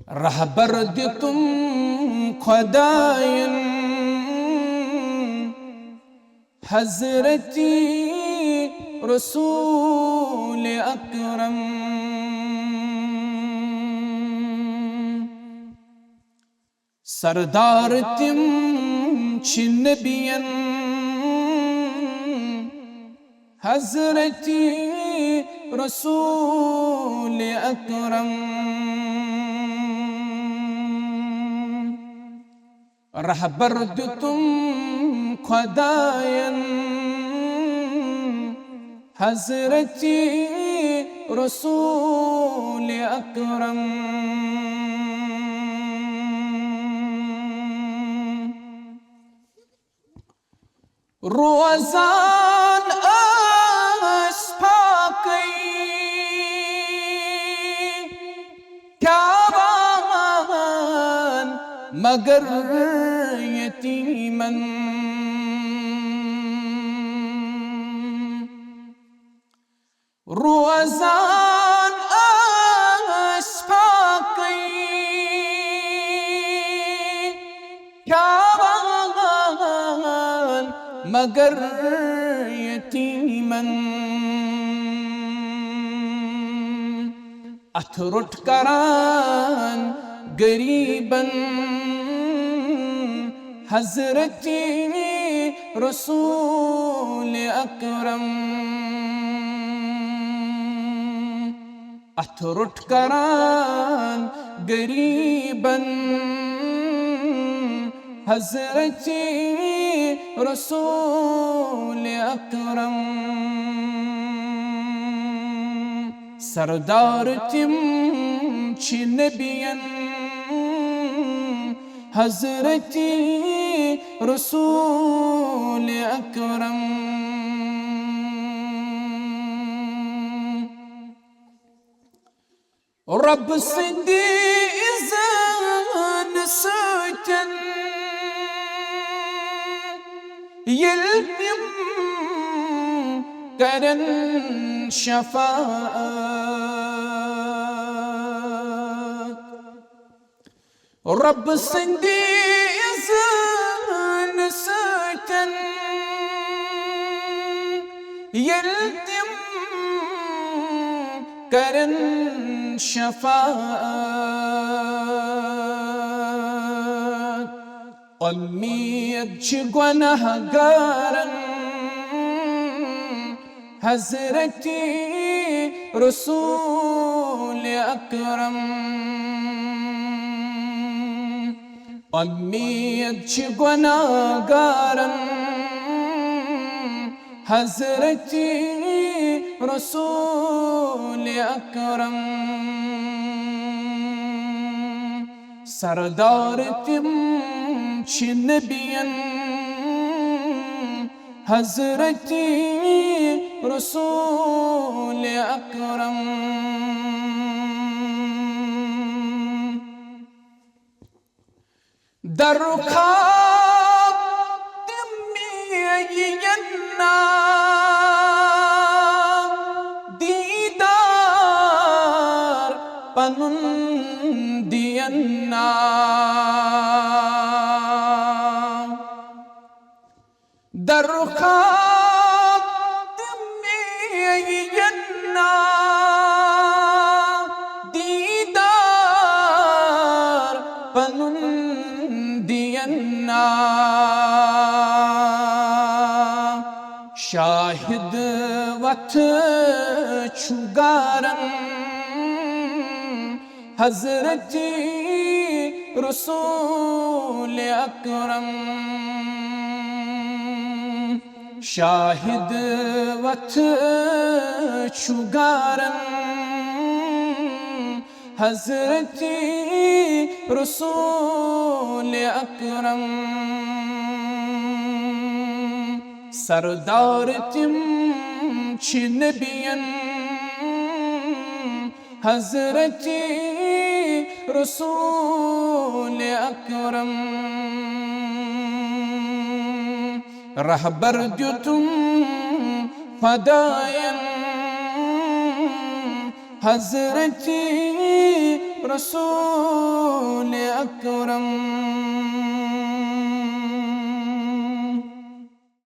रहबर दे तुम खुदायन हजरती रसूल अकरम। सरदार तिम नबियन हजरती रसूल अकरम। रहबर दे तुम खुदायन हजरती रसूल अकरम। रोज़ान अस्फाक़ी क्यावान मगर यतीमन। रोज़ान अस्फाक़ी क्यावान मगर यतीमन। अथरुट करान गरीबन हजरती रसूल अकरम। अथरुट करान गरीबन हजरती रसूल अकरम। सरदार तिम नबियन हजरती रसूल अकरम। रब सिंदी इज़न सतन यल्तिम करन शफाअत। रब सिंदी इज़न सतन यल्तिम करन शफाअत। उम्मीद गुनहगारन हजरती रसूल अकरम। उम्मीद गुनहगारन हजरती रसूल अकरम। सरदार तिम नबियन हजरती रसूल अकरम। दरख्वास्त तिम्मियन्ना दीदार पनुन दियन्ना। दरख्वास्त तिम्मियन्ना दीदार पनुन दियन्ना। शाहिद वथ छुगारन हजरती रसूल अकरम। शाहिद वथ छुगारन हजरती रसूल अकरम। सरदार तिम नबियन हजरती रसूल अकरम। रहबर दे तुम खुदायन हजरती रसूल